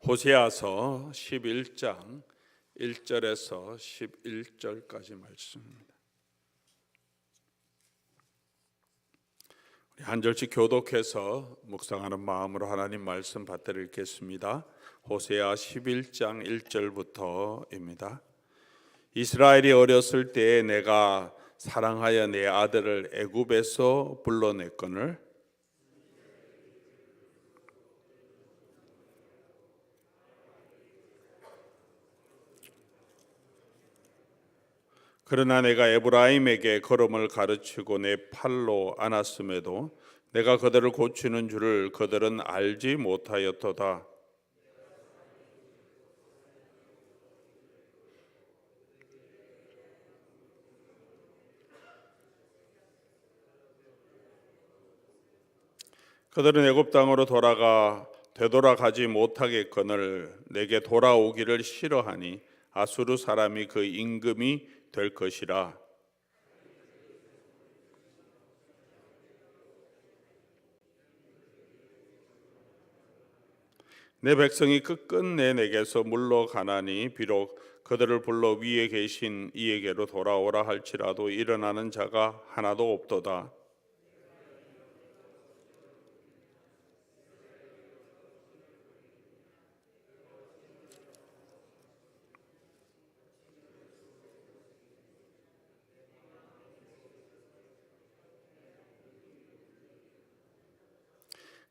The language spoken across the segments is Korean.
호세아서 11장 1절에서 11절까지 말씀입니다. 우리 한 절씩 교독해서 묵상하는 마음으로 하나님 말씀 받들어 읽겠습니다. 호세아 11장 1절부터입니다. 이스라엘이 어렸을 때에 내가 사랑하여 내 아들을 애굽에서 불러냈거늘 그러나 내가 에브라임에게 걸음을 가르치고 내 팔로 안았음에도 내가 그들을 고치는 줄을 그들은 알지 못하였도다. 그들은 애굽 땅으로 되돌아가지 못하겠거늘 내게 돌아오기를 싫어하니 아수르 사람이 그 임금이 될 것이라. 내 백성이 끝끝내 내게서 물러가나니 비록 그들을 불러 위에 계신 이에게로 돌아오라 할지라도 일어나는 자가 하나도 없도다.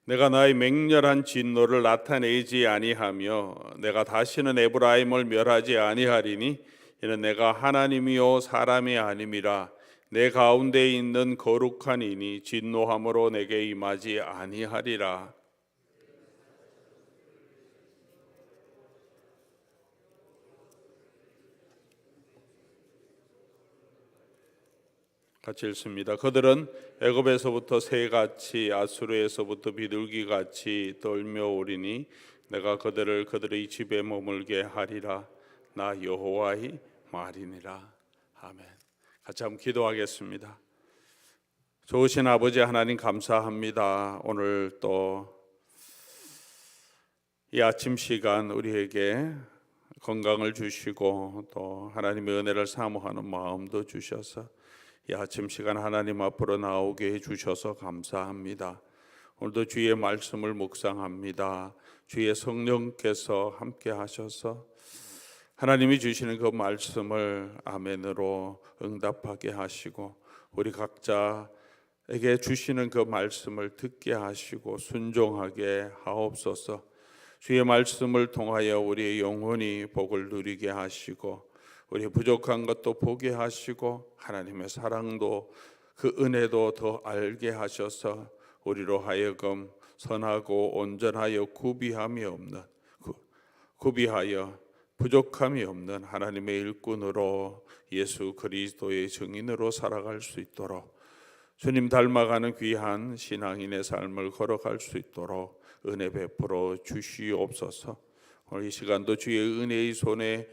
내가 나의 맹렬한 진노를 나타내지 아니하며 내가 다시는 에브라임을 멸하지 아니하리니 이는 내가 하나님이요 사람이 아님이라. 내 가운데 있는 거룩한 이니 진노함으로 내게 임하지 아니하리라. 같이 읽습니다. 그들은 애굽에서부터 새같이 아수르에서부터 비둘기같이 떨며오리니 내가 그들의 집에 머물게 하리라. 나 여호와의 말이니라. 아멘. 같이 한번 기도하겠습니다. 좋으신 아버지 하나님 감사합니다. 오늘 또 이 아침 시간 우리에게 건강을 주시고 또 하나님의 은혜를 사모하는 마음도 주셔서 이 아침 시간 하나님 앞으로 나오게 해주셔서 감사합니다. 오늘도 주의 말씀을 묵상합니다. 주의 성령께서 함께 하셔서 하나님이 주시는 그 말씀을 아멘으로 응답하게 하시고 우리 각자에게 주시는 그 말씀을 듣게 하시고 순종하게 하옵소서. 주의 말씀을 통하여 우리의 영혼이 복을 누리게 하시고 우리 부족한 것도 보게 하시고 하나님의 사랑도 그 은혜도 더 알게 하셔서 우리로 하여금 선하고 온전하여 구비하여 부족함이 없는 하나님의 일꾼으로 예수 그리스도의 증인으로 살아갈 수 있도록 주님 닮아가는 귀한 신앙인의 삶을 걸어갈 수 있도록 은혜 베풀어 주시옵소서. 오늘 이 시간도 주의 은혜의 손에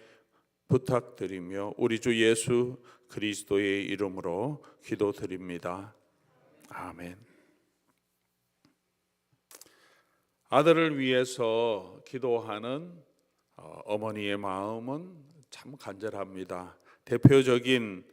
부탁드리며 우리 주 예수 그리스도의 이름으로 기도드립니다. 아멘. 아들을 위해서 기도하는 어머니의 마음은 참 간절합니다. 대표적인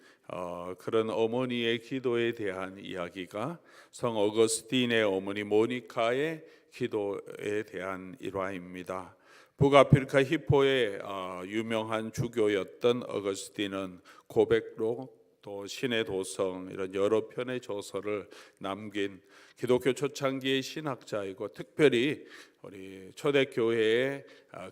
그런 어머니의 기도에 대한 이야기가 성 어거스틴의 어머니 모니카의 기도에 대한 일화입니다. 북아프리카 히포의 유명한 주교였던 어거스틴은 고백록 또 신의 도성 이런 여러 편의 저서를 남긴 기독교 초창기의 신학자이고 특별히 우리 초대교회의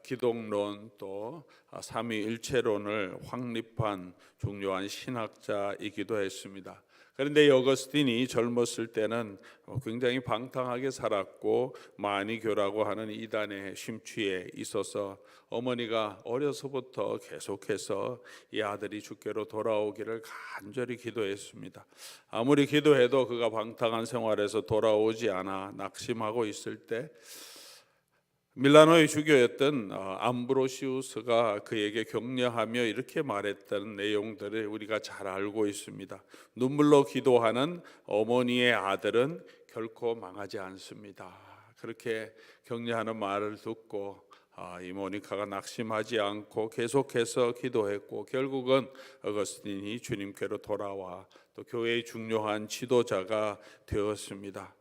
기독론 또 삼위일체론을 확립한 중요한 신학자이기도 했습니다. 그런데 어거스틴이 젊었을 때는 굉장히 방탕하게 살았고 마니교라고 하는 이단에 심취해 있어서 어머니가 어려서부터 계속해서 이 아들이 주께로 돌아오기를 간절히 기도했습니다. 아무리 기도해도 그가 방탕한 생활에서 돌아오지 않아 낙심하고 있을 때 밀라노의 주교였던 암브로시우스가 그에게 격려하며 이렇게 말했던 내용들을 우리가 잘 알고 있습니다. 눈물로 기도하는 어머니의 아들은 결코 망하지 않습니다. 그렇게 격려하는 말을 듣고 이 모니카가 낙심하지 않고 계속해서 기도했고, 결국은 어거스틴이 주님께로 돌아와 또 교회의 중요한 지도자가 되었습니다.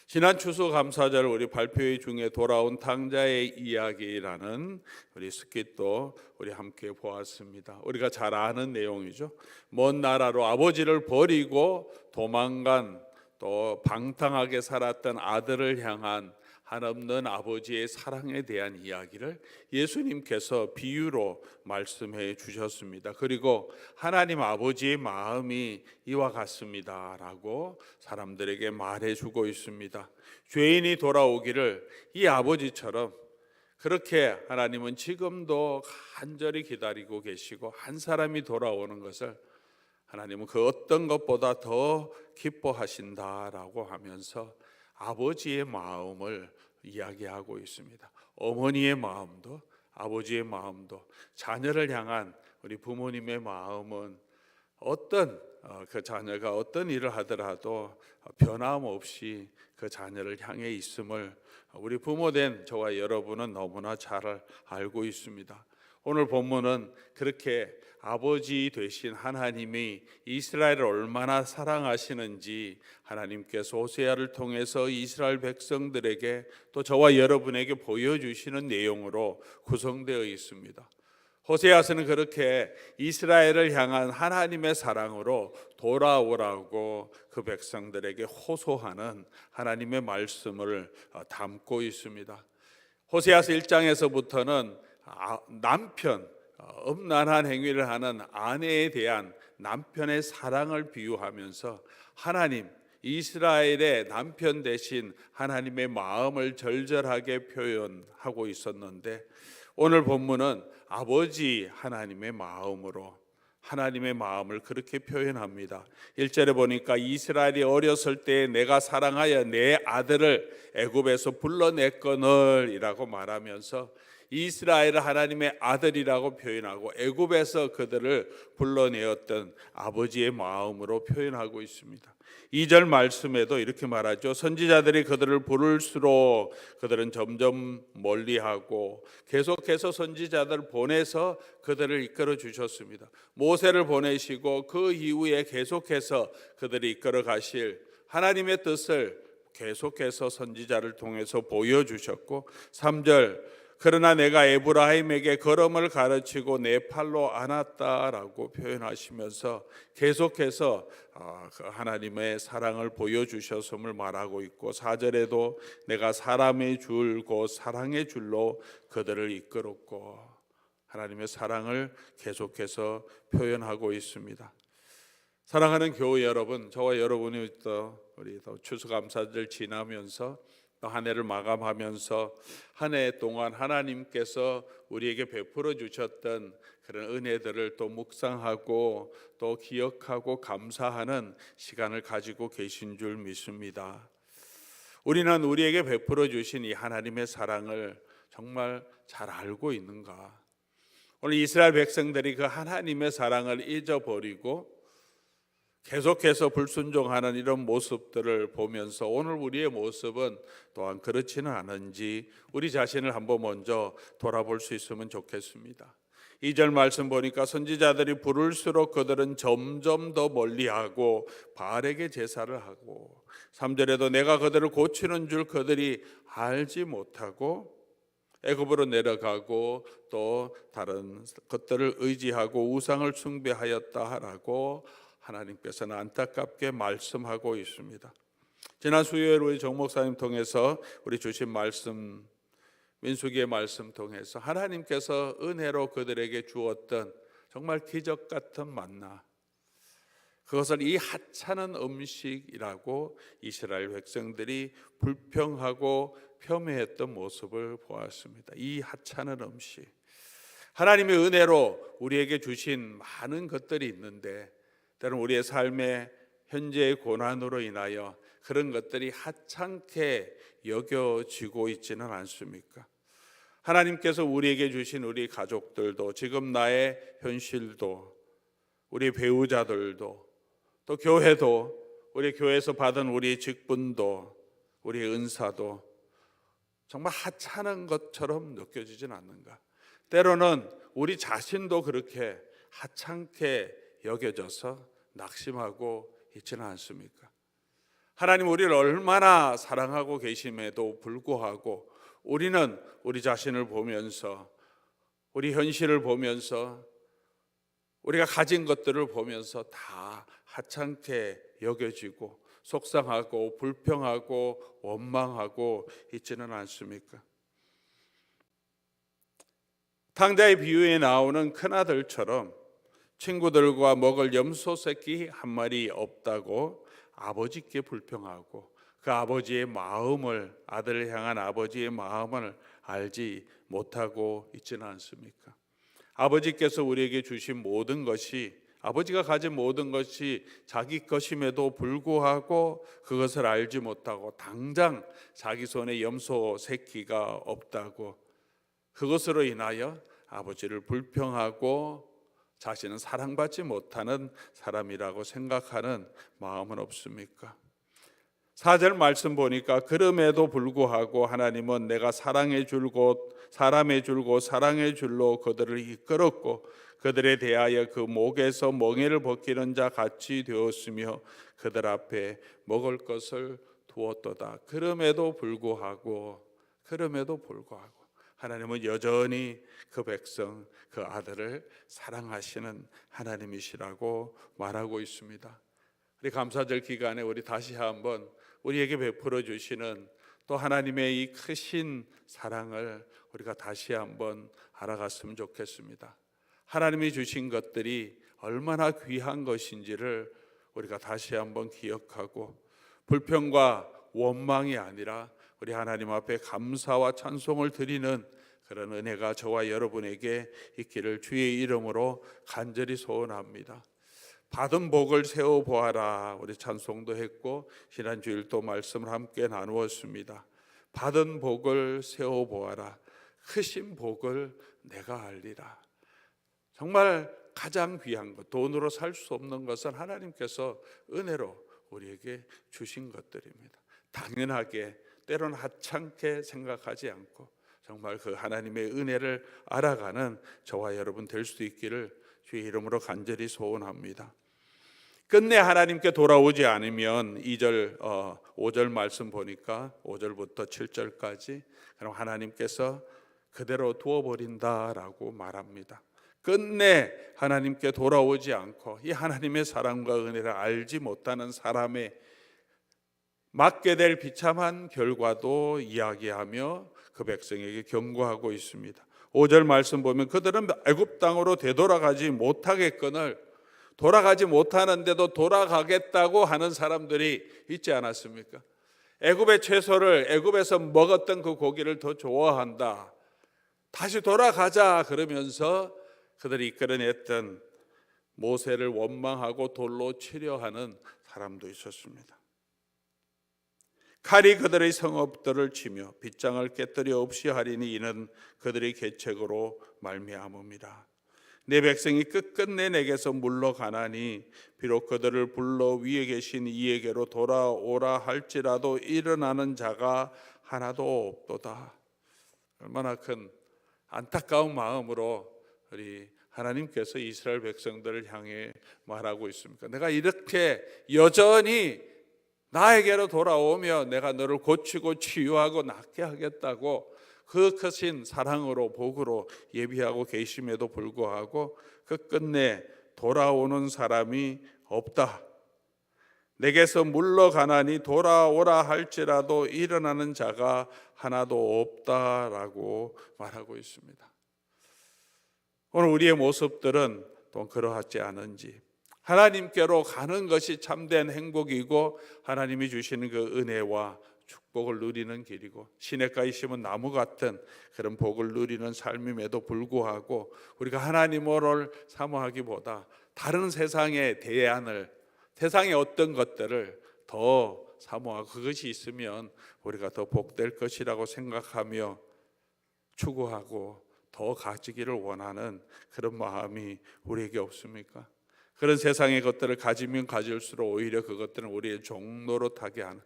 지난 추수감사절 우리 발표회 중에 돌아온 탕자의 이야기라는 우리 스킷도 우리 함께 보았습니다. 우리가 잘 아는 내용이죠. 먼 나라로 아버지를 버리고 도망간, 또 방탕하게 살았던 아들을 향한 한없는 아버지의 사랑에 대한 이야기를 예수님께서 비유로 말씀해 주셨습니다. 그리고 하나님 아버지의 마음이 이와 같습니다 라고 사람들에게 말해 주고 있습니다. 죄인이 돌아오기를 이 아버지처럼 그렇게 하나님은 지금도 간절히 기다리고 계시고, 한 사람이 돌아오는 것을 하나님은 그 어떤 것보다 더 기뻐하신다라고 하면서 아버지의 마음을 이야기하고 있습니다. 어머니의 마음도 아버지의 마음도 자녀를 향한 우리 부모님의 마음은 어떤 그 자녀가 어떤 일을 하더라도 변함없이 그 자녀를 향해 있음을 우리 부모된 저와 여러분은 너무나 잘 알고 있습니다. 오늘 본문은 그렇게 아버지 되신 하나님이 이스라엘을 얼마나 사랑하시는지 하나님께서 호세아를 통해서 이스라엘 백성들에게 또 저와 여러분에게 보여주시는 내용으로 구성되어 있습니다. 호세아서는 그렇게 이스라엘을 향한 하나님의 사랑으로 돌아오라고 그 백성들에게 호소하는 하나님의 말씀을 담고 있습니다. 호세아서 1장에서부터는 남편, 음란한 행위를 하는 아내에 대한 남편의 사랑을 비유하면서 하나님, 이스라엘의 남편 대신 하나님의 마음을 절절하게 표현하고 있었는데, 오늘 본문은 아버지 하나님의 마음으로 하나님의 마음을 그렇게 표현합니다. 1절에 보니까 이스라엘이 어렸을 때 내가 사랑하여 내 아들을 애굽에서 불러냈거늘 이라고 말하면서 이스라엘을 하나님의 아들이라고 표현하고 애굽에서 그들을 불러내었던 아버지의 마음으로 표현하고 있습니다. 2절 말씀에도 이렇게 말하죠. 선지자들이 그들을 부를수록 그들은 점점 멀리하고, 계속해서 선지자들을 보내서 그들을 이끌어 주셨습니다. 모세를 보내시고 그 이후에 계속해서 그들이 이끌어 가실 하나님의 뜻을 계속해서 선지자를 통해서 보여주셨고, 3절 그러나 내가 에브라임에게 걸음을 가르치고 내 팔로 안았다라고 표현하시면서 계속해서 하나님의 사랑을 보여주셨음을 말하고 있고, 4절에도 내가 사람의 줄 곧 사랑의 줄로 그들을 이끌었고, 하나님의 사랑을 계속해서 표현하고 있습니다. 사랑하는 교회 여러분, 저와 여러분이 우리 추수감사절 지나면서 한 해를 마감하면서 한 해 동안 하나님께서 우리에게 베풀어 주셨던 그런 은혜들을 또 묵상하고 또 기억하고 감사하는 시간을 가지고 계신 줄 믿습니다. 우리는 우리에게 베풀어 주신 이 하나님의 사랑을 정말 잘 알고 있는가? 오늘 이스라엘 백성들이 그 하나님의 사랑을 잊어버리고 계속해서 불순종하는 이런 모습들을 보면서 오늘 우리의 모습은 또한 그렇지는 않은지 우리 자신을 한번 먼저 돌아볼 수 있으면 좋겠습니다. 2절 말씀 보니까 선지자들이 부를수록 그들은 점점 더 멀리하고 바알에게 제사를 하고, 3절에도 내가 그들을 고치는 줄 그들이 알지 못하고 애굽으로 내려가고 또 다른 것들을 의지하고 우상을 숭배하였다라고 하나님께서는 안타깝게 말씀하고 있습니다. 지난 수요일 우리 정 목사님 통해서 우리 주신 말씀, 민수기의 말씀 통해서 하나님께서 은혜로 그들에게 주었던 정말 기적 같은 만나, 그것을 이 하찮은 음식이라고 이스라엘 백성들이 불평하고 폄훼했던 모습을 보았습니다. 이 하찮은 음식, 하나님의 은혜로 우리에게 주신 많은 것들이 있는데 때로는 우리의 삶의 현재의 고난으로 인하여 그런 것들이 하찮게 여겨지고 있지는 않습니까? 하나님께서 우리에게 주신 우리 가족들도, 지금 나의 현실도, 우리 배우자들도, 또 교회도, 우리 교회에서 받은 우리 직분도, 우리 은사도, 정말 하찮은 것처럼 느껴지진 않는가? 때로는 우리 자신도 그렇게 하찮게 여겨져서 낙심하고 있지는 않습니까? 하나님 우리를 얼마나 사랑하고 계심에도 불구하고 우리는 우리 자신을 보면서, 우리 현실을 보면서, 우리가 가진 것들을 보면서 다 하찮게 여겨지고 속상하고 불평하고 원망하고 있지는 않습니까? 탕자의 비유에 나오는 큰아들처럼 친구들과 먹을 염소 새끼 한 마리 없다고 아버지께 불평하고 그 아버지의 마음을, 아들을 향한 아버지의 마음을 알지 못하고 있지는 않습니까? 아버지께서 우리에게 주신 모든 것이, 아버지가 가진 모든 것이 자기 것임에도 불구하고 그것을 알지 못하고 당장 자기 손에 염소 새끼가 없다고 그것으로 인하여 아버지를 불평하고 자신은 사랑받지 못하는 사람이라고 생각하는 마음은 없습니까? 4절 말씀 보니까 그럼에도 불구하고 하나님은 내가 사랑해 줄 곳 사람의 줄고 사랑의 줄로 그들을 이끌었고 그들에 대하여 그 목에서 멍에를 벗기는 자 같이 되었으며 그들 앞에 먹을 것을 두었도다. 그럼에도 불구하고 하나님은 여전히 그 백성, 그 아들을 사랑하시는 하나님이시라고 말하고 있습니다. 우리 감사절 기간에 우리 다시 한번 우리에게 베풀어 주시는 또 하나님의 이 크신 사랑을 우리가 다시 한번 알아갔으면 좋겠습니다. 하나님이 주신 것들이 얼마나 귀한 것인지를 우리가 다시 한번 기억하고 불평과 원망이 아니라 우리 하나님 앞에 감사와 찬송을 드리는 그런 은혜가 저와 여러분에게 있기를 주의 이름으로 간절히 소원합니다. 받은 복을 세워 보아라. 우리 찬송도 했고 지난주일도 말씀을 함께 나누었습니다. 받은 복을 세워 보아라. 크신 복을 내가 알리라. 정말 가장 귀한 것, 돈으로 살 수 없는 것은 하나님께서 은혜로 우리에게 주신 것들입니다. 당연하게 때로는 하찮게 생각하지 않고 정말 그 하나님의 은혜를 알아가는 저와 여러분 될 수 있기를 주의 이름으로 간절히 소원합니다. 끝내 하나님께 돌아오지 않으면 2절, 5절 말씀 보니까 5절부터 7절까지 그럼 하나님께서 그대로 두어버린다라고 말합니다. 끝내 하나님께 돌아오지 않고 이 하나님의 사랑과 은혜를 알지 못하는 사람의 맞게 될 비참한 결과도 이야기하며 그 백성에게 경고하고 있습니다. 5절 말씀 보면 그들은 애굽 땅으로 되돌아가지 못하겠거늘 돌아가지 못하는데도 돌아가겠다고 하는 사람들이 있지 않았습니까? 애굽의 채소를 애굽에서 먹었던 그 고기를 더 좋아한다. 다시 돌아가자 그러면서 그들이 이끌어냈던 모세를 원망하고 돌로 치려 하는 사람도 있었습니다. 칼이 그들의 성읍들을 치며 빗장을 깨뜨려 없이 하리니 이는 그들의 계책으로 말미암음이라. 내 백성이 끝끝내 내게서 물러가나니 비록 그들을 불러 위에 계신 이에게로 돌아오라 할지라도 일어나는 자가 하나도 없도다. 얼마나 큰 안타까운 마음으로 우리 하나님께서 이스라엘 백성들을 향해 말하고 있습니까? 내가 이렇게 여전히 나에게로 돌아오며 내가 너를 고치고 치유하고 낫게 하겠다고 그 크신 사랑으로 복으로 예비하고 계심에도 불구하고 끝끝내 돌아오는 사람이 없다. 내게서 물러가나니 돌아오라 할지라도 일어나는 자가 하나도 없다라고 말하고 있습니다. 오늘 우리의 모습들은 또 그러하지 않은지 하나님께로 가는 것이 참된 행복이고 하나님이 주시는 그 은혜와 축복을 누리는 길이고 시냇가에 심은 나무 같은 그런 복을 누리는 삶임에도 불구하고 우리가 하나님을 사모하기보다 다른 세상의 대안을, 세상의 어떤 것들을 더 사모하고 그것이 있으면 우리가 더 복될 것이라고 생각하며 추구하고 더 가지기를 원하는 그런 마음이 우리에게 없습니까? 그런 세상의 것들을 가지면 가질수록 오히려 그것들은 우리의 종노릇하게 하는,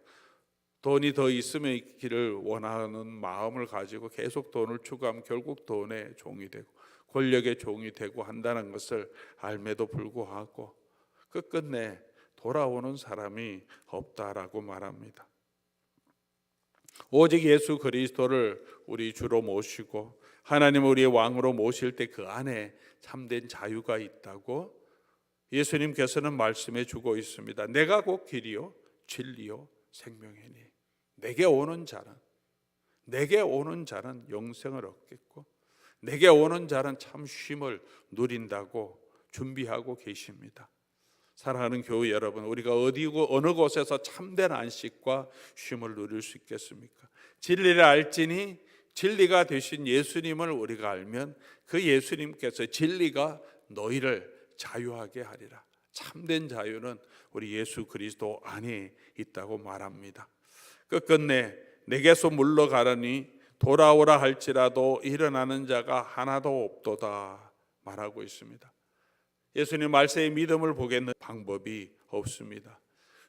돈이 더 있으면 있기를 원하는 마음을 가지고 계속 돈을 추구하면 결국 돈의 종이 되고 권력의 종이 되고 한다는 것을 알매도 불구하고 끝끝내 돌아오는 사람이 없다라고 말합니다. 오직 예수 그리스도를 우리 주로 모시고 하나님 우리의 왕으로 모실 때 그 안에 참된 자유가 있다고 예수님께서는 말씀해 주고 있습니다. 내가 곧 길이요 진리요 생명이니 내게 오는 자는 영생을 얻겠고 내게 오는 자는 참 쉼을 누린다고 준비하고 계십니다. 사랑하는 교회 여러분, 우리가 어디고 어느 곳에서 참된 안식과 쉼을 누릴 수 있겠습니까? 진리를 알지니 진리가 되신 예수님을 우리가 알면 그 예수님께서 진리가 너희를 자유하게 하리라. 참된 자유는 우리 예수 그리스도 안에 있다고 말합니다. 끝끝내 내게서 물러가려니 돌아오라 할지라도 일어나는 자가 하나도 없도다 말하고 있습니다. 예수님 말씀에 믿음을 보겠는 방법이 없습니다.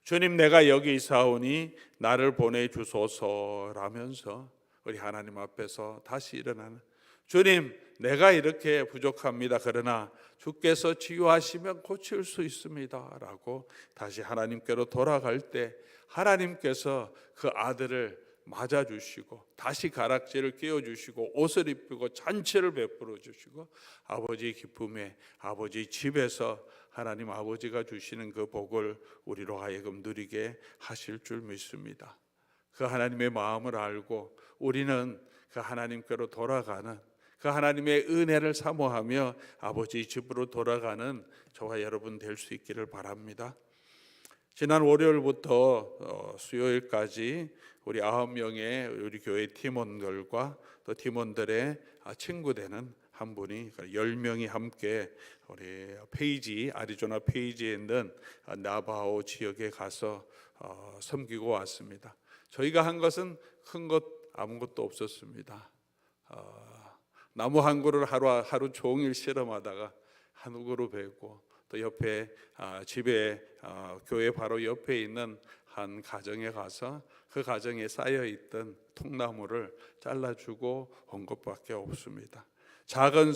주님 내가 여기 있사오니 나를 보내주소서라면서 우리 하나님 앞에서 다시 일어나는 주님 내가 이렇게 부족합니다. 그러나 주께서 치유하시면 고칠 수 있습니다 라고 다시 하나님께로 돌아갈 때 하나님께서 그 아들을 맞아주시고 다시 가락지를 끼워주시고 옷을 입히고 잔치를 베풀어 주시고 아버지의 기쁨에 아버지의 집에서 하나님 아버지가 주시는 그 복을 우리로 하여금 누리게 하실 줄 믿습니다. 그 하나님의 마음을 알고 우리는 그 하나님께로 돌아가는 그 하나님의 은혜를 사모하며 아버지의 집으로 돌아가는 저와 여러분 될 수 있기를 바랍니다. 지난 월요일부터 수요일까지 우리 9명의 우리 교회 팀원들과 또 팀원들의 친구 되는 한 분이 10명이 함께 우리 아리조나 페이지에 있는 나바오 지역에 가서 섬기고 왔습니다. 저희가 한 것은 큰 것 아무것도 없었습니다. 나무 한 그루를 하루 종일 실험하다가 한 그루 베고 또 옆에 집에 교회 바로 옆에 있는 한 가정에 가서 그 가정에 쌓여 있던 통나무를 잘라주고 온 것밖에 없습니다. 작은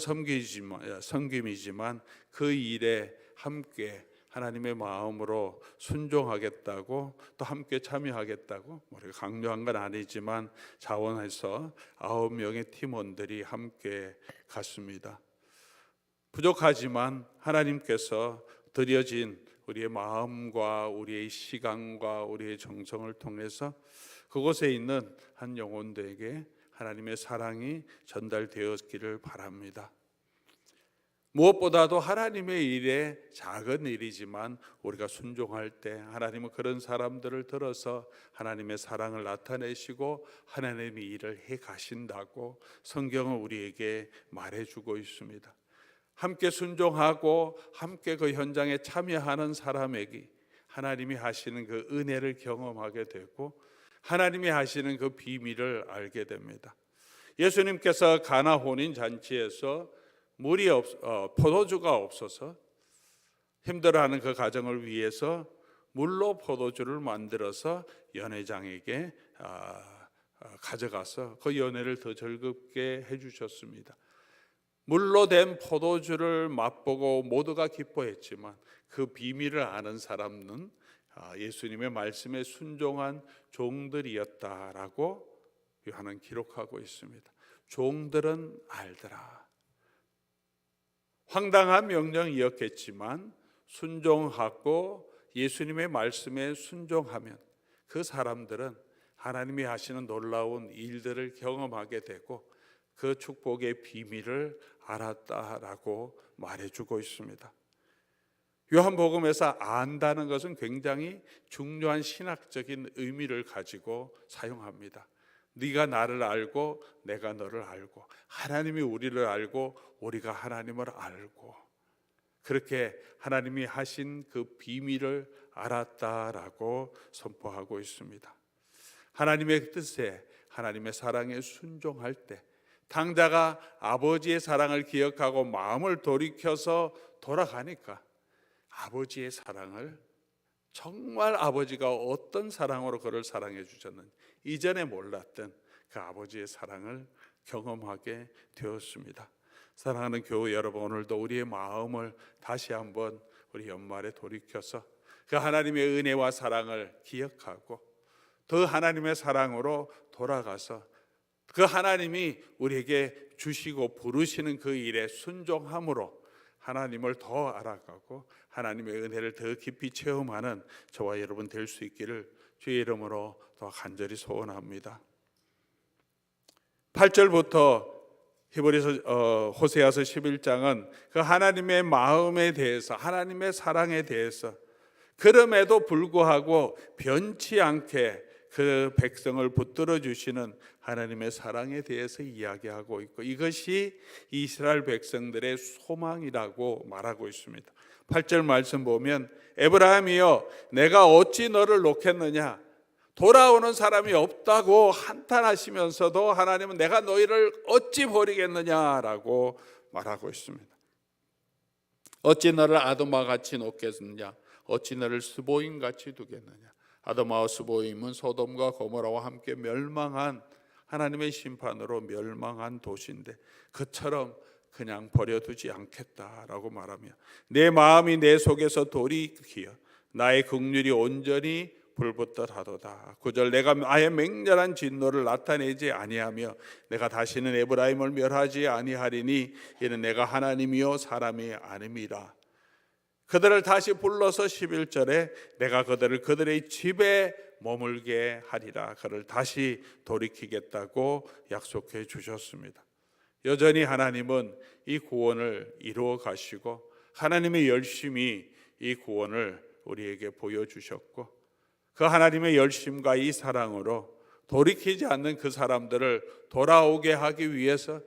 섬김이지만 그 일에 함께 하나님의 마음으로 순종하겠다고 또 함께 참여하겠다고 우리가 강요한 건 아니지만 자원해서 9명의 팀원들이 함께 갔습니다. 부족하지만 하나님께서 드려진 우리의 마음과 우리의 시간과 우리의 정성을 통해서 그곳에 있는 한 영혼들에게 하나님의 사랑이 전달되었기를 바랍니다. 무엇보다도 하나님의 일에 작은 일이지만 우리가 순종할 때 하나님은 그런 사람들을 들어서 하나님의 사랑을 나타내시고 하나님의 일을 해 가신다고 성경은 우리에게 말해주고 있습니다. 함께 순종하고 함께 그 현장에 참여하는 사람에게 하나님이 하시는 그 은혜를 경험하게 되고 하나님이 하시는 그 비밀을 알게 됩니다. 예수님께서 가나 혼인 잔치에서 포도주가 없어서 힘들어하는 그 가정을 위해서 물로 포도주를 만들어서 연회장에게 가져가서 그 연회를 더 즐겁게 해주셨습니다. 물로 된 포도주를 맛보고 모두가 기뻐했지만 그 비밀을 아는 사람은 예수님의 말씀에 순종한 종들이었다라고 요한은 기록하고 있습니다. 종들은 알더라. 황당한 명령이었겠지만 순종하고 예수님의 말씀에 순종하면 그 사람들은 하나님이 하시는 놀라운 일들을 경험하게 되고 그 축복의 비밀을 알았다라고 말해주고 있습니다. 요한복음에서 안다는 것은 굉장히 중요한 신학적인 의미를 가지고 사용합니다. 네가 나를 알고 내가 너를 알고 하나님이 우리를 알고 우리가 하나님을 알고 그렇게 하나님이 하신 그 비밀을 알았다라고 선포하고 있습니다. 하나님의 뜻에 하나님의 사랑에 순종할 때 당자가 아버지의 사랑을 기억하고 마음을 돌이켜서 돌아가니까 아버지의 사랑을 정말 아버지가 어떤 사랑으로 그를 사랑해 주셨는지 이전에 몰랐던 그 아버지의 사랑을 경험하게 되었습니다. 사랑하는 교우 여러분, 오늘도 우리의 마음을 다시 한번 우리 연말에 돌이켜서 그 하나님의 은혜와 사랑을 기억하고 더 하나님의 사랑으로 돌아가서 그 하나님이 우리에게 주시고 부르시는 그 일에 순종함으로 하나님을 더 알아가고 하나님의 은혜를 더 깊이 체험하는 저와 여러분 될 수 있기를 주의 이름으로 더 간절히 소원합니다. 8절부터 호세아서 11장은 그 하나님의 마음에 대해서, 하나님의 사랑에 대해서, 그럼에도 불구하고 변치 않게 그 백성을 붙들어 주시는 하나님의 사랑에 대해서 이야기하고 있고, 이것이 이스라엘 백성들의 소망이라고 말하고 있습니다. 8절 말씀 보면 에브라임이여 내가 어찌 너를 놓겠느냐, 돌아오는 사람이 없다고 한탄하시면서도 하나님은 내가 너희를 어찌 버리겠느냐라고 말하고 있습니다. 어찌 너를 아도마같이 놓겠느냐, 어찌 너를 스보임같이 두겠느냐. 아도마와 스보임은 소돔과 고모라와 함께 멸망한, 하나님의 심판으로 멸망한 도시인데 그처럼 그냥 버려두지 않겠다라고 말하며 내 마음이 내 속에서 돌이키어 나의 긍휼이 온전히 불붙듯하도다. 9절 내가 아예 맹렬한 진노를 나타내지 아니하며 내가 다시는 에브라임을 멸하지 아니하리니 이는 내가 하나님이요 사람이 아님이라. 그들을 다시 불러서 11절에 내가 그들을 그들의 집에 머물게 하리라. 그를 다시 돌이키겠다고 약속해 주셨습니다. 여전히 하나님은 이 구원을 이루어 가시고 하나님의 열심히 이 구원을 우리에게 보여주셨고 그 하나님의 열심과 이 사랑으로 돌이키지 않는 그 사람들을 돌아오게 하기 위해서,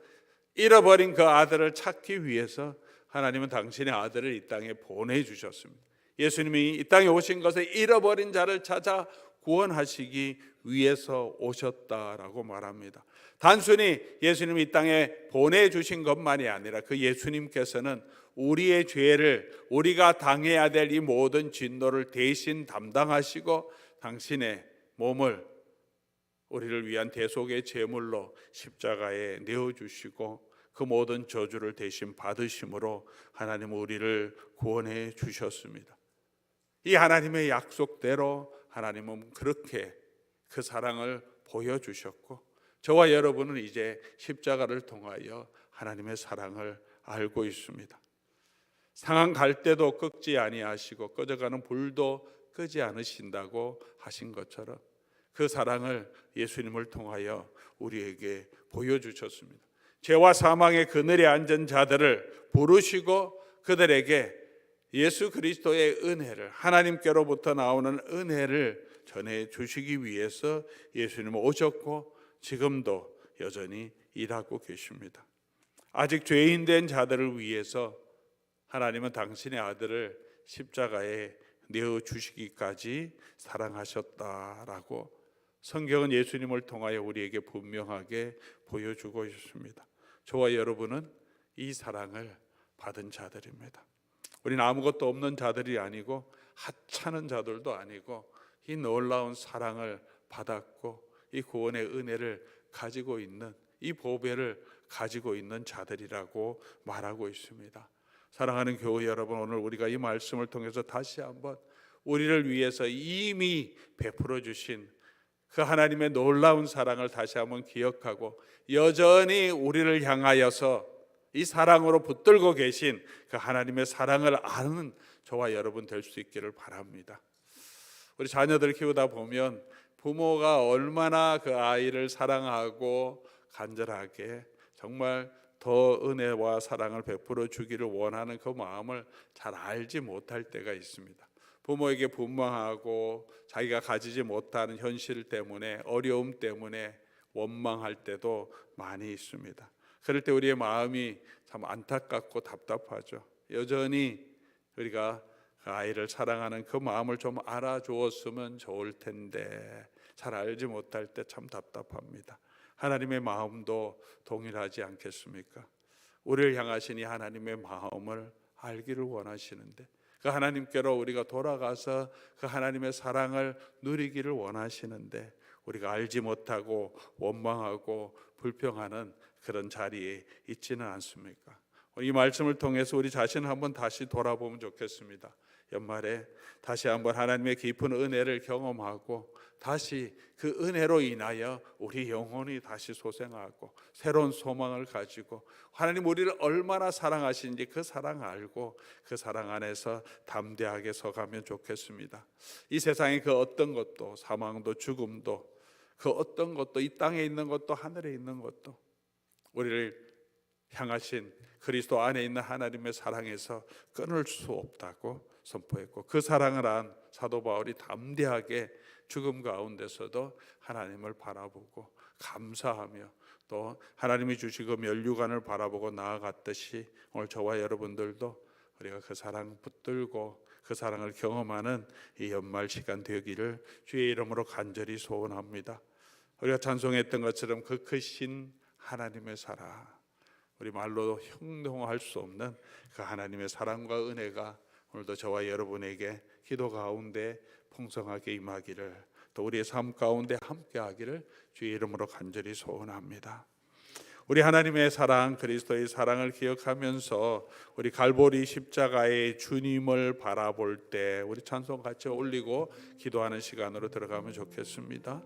잃어버린 그 아들을 찾기 위해서 하나님은 당신의 아들을 이 땅에 보내주셨습니다. 예수님이 이 땅에 오신 것을 잃어버린 자를 찾아 구원하시기 위해서 오셨다라고 말합니다. 단순히 예수님이 이 땅에 보내주신 것만이 아니라 그 예수님께서는 우리의 죄를, 우리가 당해야 될 이 모든 진노를 대신 담당하시고 당신의 몸을 우리를 위한 대속의 제물로 십자가에 내어주시고 그 모든 저주를 대신 받으심으로 하나님은 우리를 구원해 주셨습니다. 이 하나님의 약속대로 하나님은 그렇게 그 사랑을 보여주셨고 저와 여러분은 이제 십자가를 통하여 하나님의 사랑을 알고 있습니다. 상한 갈대도 꺾지 아니하시고 꺼져가는 불도 끄지 않으신다고 하신 것처럼 그 사랑을 예수님을 통하여 우리에게 보여주셨습니다. 죄와 사망의 그늘에 앉은 자들을 부르시고 그들에게 예수 그리스도의 은혜를, 하나님께로부터 나오는 은혜를 전해 주시기 위해서 예수님은 오셨고 지금도 여전히 일하고 계십니다. 아직 죄인 된 자들을 위해서 하나님은 당신의 아들을 십자가에 내어주시기까지 사랑하셨다라고 성경은 예수님을 통하여 우리에게 분명하게 보여주고 있습니다. 저와 여러분은 이 사랑을 받은 자들입니다. 우리는 아무것도 없는 자들이 아니고 하찮은 자들도 아니고 이 놀라운 사랑을 받았고 이 구원의 은혜를 가지고 있는, 이 보배를 가지고 있는 자들이라고 말하고 있습니다. 사랑하는 교회 여러분, 오늘 우리가 이 말씀을 통해서 다시 한번 우리를 위해서 이미 베풀어 주신 그 하나님의 놀라운 사랑을 다시 한번 기억하고 여전히 우리를 향하여서 이 사랑으로 붙들고 계신 그 하나님의 사랑을 아는 저와 여러분 될 수 있기를 바랍니다. 우리 자녀들 키우다 보면 부모가 얼마나 그 아이를 사랑하고 간절하게 정말 더 은혜와 사랑을 베풀어 주기를 원하는 그 마음을 잘 알지 못할 때가 있습니다. 부모에게 분망하고 자기가 가지지 못하는 현실 때문에, 어려움 때문에 원망할 때도 많이 있습니다. 그럴 때 우리의 마음이 참 안타깝고 답답하죠. 여전히 우리가 아이를 사랑하는 그 마음을 좀 알아주었으면 좋을 텐데 잘 알지 못할 때 참 답답합니다. 하나님의 마음도 동일하지 않겠습니까? 우리를 향하신 이 하나님의 마음을 알기를 원하시는데 그 하나님께로 우리가 돌아가서 그 하나님의 사랑을 누리기를 원하시는데 우리가 알지 못하고 원망하고 불평하는 그런 자리에 있지는 않습니까? 이 말씀을 통해서 우리 자신을 한번 다시 돌아보면 좋겠습니다. 연말에 다시 한번 하나님의 깊은 은혜를 경험하고 다시 그 은혜로 인하여 우리 영혼이 다시 소생하고 새로운 소망을 가지고 하나님 우리를 얼마나 사랑하시는지 그 사랑 알고 그 사랑 안에서 담대하게 서가면 좋겠습니다. 이 세상의 그 어떤 것도, 사망도 죽음도, 그 어떤 것도, 이 땅에 있는 것도 하늘에 있는 것도 우리를 향하신 그리스도 안에 있는 하나님의 사랑에서 끊을 수 없다고 선포했고, 그 사랑을 안 사도 바울이 담대하게 죽음 가운데서도 하나님을 바라보고 감사하며 또 하나님이 주시고 면류관을 바라보고 나아갔듯이 오늘 저와 여러분들도 우리가 그 사랑 붙들고 그 사랑을 경험하는 이 연말 시간 되기를 주의 이름으로 간절히 소원합니다. 우리가 찬송했던 것처럼 그 크신 하나님의 사랑, 우리 말로 형용할 수 없는 그 하나님의 사랑과 은혜가 오늘도 저와 여러분에게 기도 가운데 풍성하게 임하기를, 또 우리의 삶 가운데 함께하기를 주의 이름으로 간절히 소원합니다. 우리 하나님의 사랑, 그리스도의 사랑을 기억하면서 우리 갈보리 십자가의 주님을 바라볼 때 우리 찬송 같이 올리고 기도하는 시간으로 들어가면 좋겠습니다.